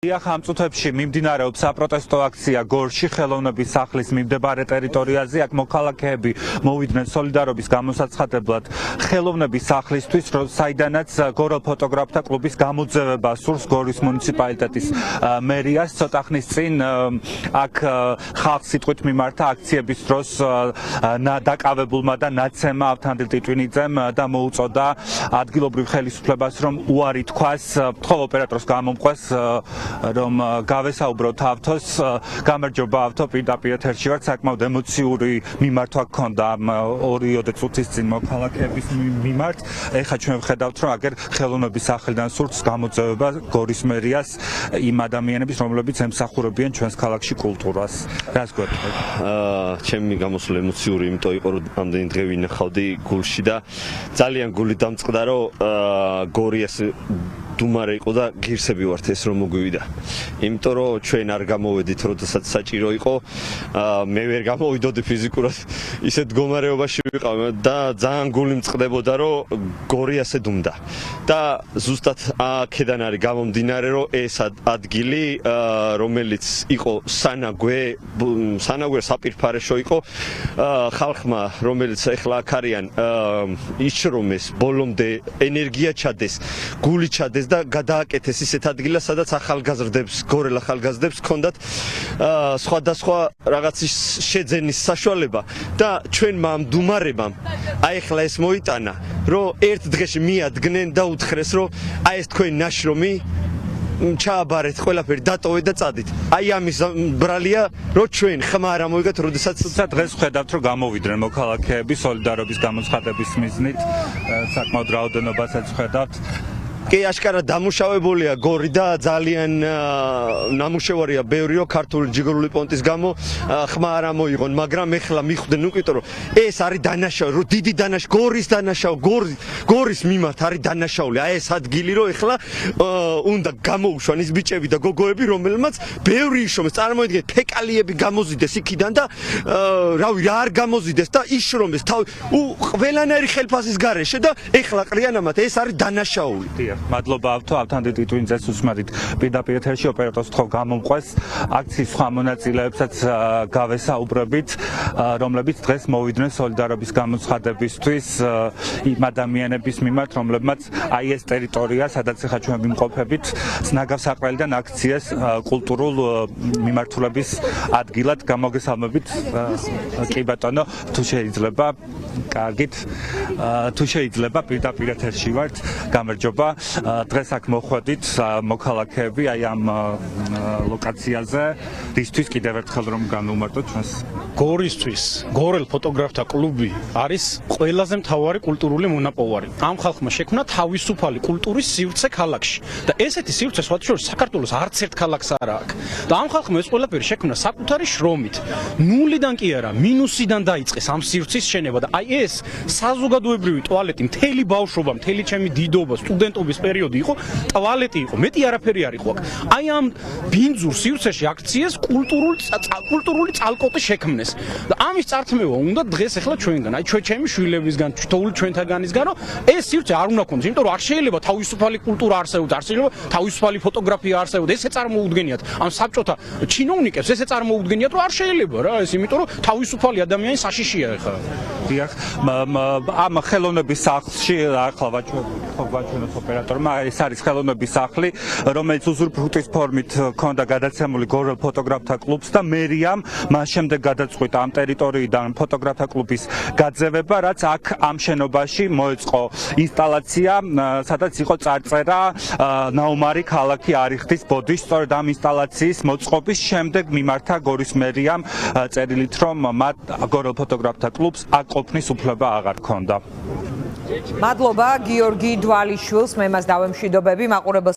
ამ წუთებში მიმდინარეობს საპროტესტო აქცია გორში ხელოვნების სახლის მიმდებარე ტერიტორიაზე. აქ მოქალაქეები მოვიდნენ სოლიდარობის გამოსაცხადებლად ხელოვნების სახლისთვის, საიდანაც გორელ ფოტოგრაფთა კლუბის გამოძევება სურს გორის მუნიციპალიტეტის მერიას. ცოტა ხნის წინ აქ ხალხს სიტყვით მიმართა აქციების დროს დაკავებულმა და ნაცემმა ავთანდილ ტიტვინიძემ და მოუწოდა ადგილობრივ ხელისუფლებას, რომ უარი თქვას მხოლოდ ოპერატორს გამომყვეს, რომ გავესაუბროთ ავთოს. გამარჯობა ავთო, პირდაპირ ეთერში ვართ. საკმაოდ ემოციური მიმართვა გქონდა ამ 2 წუთის წინ მოქალაქეების მიმართ. ეხლა ჩვენ ვხედავთ, რომ აგერ ხელოვნების სახლიდან სურს გამოძევება გორის მერიას იმ ადამიანების, რომლებიც ემსახურებიან ჩვენს ქალაქში კულტურას. რას გვეტყვით? ჩემი გამოსვლა ემოციური, იმიტომ იყო, რომ ამდენი დღე ვინახავდი გულში და ძალიან გული დამწყდა, რომ გორი ასე დუმარე იყო და ღირსები ვართ ეს რომ მოგვივიდა. იმიტომ რომ ჩვენ არ გამოვედით, როდესაც საჭირო იყო. მე ვერ გამოვიდოდი ფიზიკურად ისეთ მდგომარეობაში ვიყავ და ძალიან გული მწყდებოდა, რომ გორი ასე დუმდა. და ზუსტად აქედან არის გამომდინარე, რომ ეს ადგილი, რომელიც იყო სანაგვე საპირფარეშო იყო, ხალხმა, რომელიც ახლა აქ არიან, იშრომეს, ბოლომდე ენერგია ჩადეს, გული ჩადეს და გადააკეთეს ისეთ ადგილას, სადაც ახალგაზრდებს, გორელ ახალგაზრდებს ჰქონდათ სხვადასხვა რაღაცის შეძენის საშუალება და ჩვენმა ამ დუმარებამ აი ახლა ეს მოიტანა, რომ ერთ დღეში მიადგნენ და უთხრეს, რომ აი ეს თქვენი ნაშრომი ჩააბარეთ, ყველაფერი დატოვეთ და წადით. აი ამის ბრალია, რომ ჩვენ ხმა არ ამოვიგეთ, როდესაც დღეს ვხედავთ, რომ გამოვიდნენ მოქალაქეები სოლიდარობის გამოცხადების მიზნით, საკმაოდ რაოდენობასაც ვხედავთ. კი, აშკარად დამუშავებულია გორი და ძალიან ნამუშევარია ბევრი, რომ ქართული ჯიგრული პონტის გამო ხმა არ ამოიღონ, მაგრამ ეხლა მიხვდნენ უკიტო, რომ ეს არის დანაშაული, რომ დიდი გორის დანაშაული, გორის მიმართ არის დანაშაული. აი ეს ადგილი, რომ ეხლა უნდა გამოუშვან ის ბიჭები და გოგოები, რომელმაც ბევრი იშრომეს, წარმოიდგინეთ, ფეკალიები გამოზიდეს იქიდან და რავი რა არ გამოზიდეს და იშრომეს ყველანაირი ხელფასის გარეშე და ეხლა ყრიანამათ ეს არის დანაშაული. მადლობა ავთო, ავთანდილ ტიტვინიძეს უსმარით პირდაპირ ეთერში, ოპერატორს თქო გამომყვეს. აქციის სხვა მონაწილეებსაც გავესაუბრებით, რომლებიც დღეს მოვიდნენ სოლიდარობის გამოცხადებისთვის იმ ადამიანების მიმართ, რომლებმაც აი ეს ტერიტორია, სადაც ახლა ჩვენ ვიმყოფებით, ნაგავსაყრელიდან აქციას კულტურულ მიმართულების ადგილად გამოგესალმებით. კი ბატონო, თუ შეიძლება, კარგით, თუ შეიძლება პირდაპირ ეთერში ვართ. გამარჯობა. დღეს აქ მოხვედით მოქალაქეები აი ამ ლოკაციაზე, რისთვის კიდევ ერთხელ რომ განვუმარტოთ ჩვენს გორისთვის გორელ ფოტოგრაფთა კლუბი არის ყველაზე მთავარი კულტურული მონაპოვარი. ამ ხალხმა შექმნა თავისუფალი კულტურის სივრცე ქალაქში და ესეთი სივრცე სხვათა შორის საქართველოს არც ერთ ქალაქს არ აქვს. და ამ ხალხმა ეს ყველაფერი შექმნა საკუთარი შრომით. ნულიდან კი არა, მინუსიდან დაიწყეს ამ სივრცის შენება და აი ეს საზოგადოებრივი ტუალეტი მთელი ბავშვობა, მთელი ჩემი დიდობა, სტუდენტობის პერიოდი იყო, ტუალეტი იყო, მეტი არაფერი არ იყო აქ. აი ამ ბინძურ სივრცეში აქციას კულტურული წალკოტი შექმნეს. და ამის წართმევა უნდა დღეს ახლა ჩვენგან, აი ჩემი შვილებისგან, თითოეული ჩვენთაგანისგან, რომ ეს სივრცე არ უნდა ქონდეს, იმიტომ რომ არ შეიძლება თავისუფალი კულტურა არსებობს, არ შეიძლება თავისუფალი ფოტოგრაფია არსებობს. ესე წარმოუდგენიათ ამ საბჭოთა ჩინოვნიკებს, ესე წარმოუდგენიათ, რომ არ შეიძლება რა ეს, იმიტომ რომ თავისუფალი ადამიანი საშიშია ახლა. დიახ, ამ ხელოვნების სახლში ახლა ვაჩვენოთ ოპერატორმა, ეს არის ხელოვნების სახლი, რომელიც უზურპრუქტის ფორმით ჰქონდა გადაცემული გორელ ფოტოგრაფთა კლუბს და მერიამ მას შემდეგ გადაწყვიტა ამ ტერიტორიიდან ფოტოგრაფთა კლუბის გაძევება, რაც აქ ამ შენობაში მოეწყო ინსტალაცია, სადაც იყო წარწერა ნაუმარი ქალაქი არიხთის ბოდის. სწორედ ამ ინსტალაციის მოწყობის შემდეგ მიმართა გორის მერიამ წერილით, რომ მათ გორელ ფოტოგრაფთა კლუბს აქ ყოფნის უფლება აღარ ჰქონდა. მადლობა გიორგი დვალიშვილს, მე მას დავემშვიდობები, მაყურებელს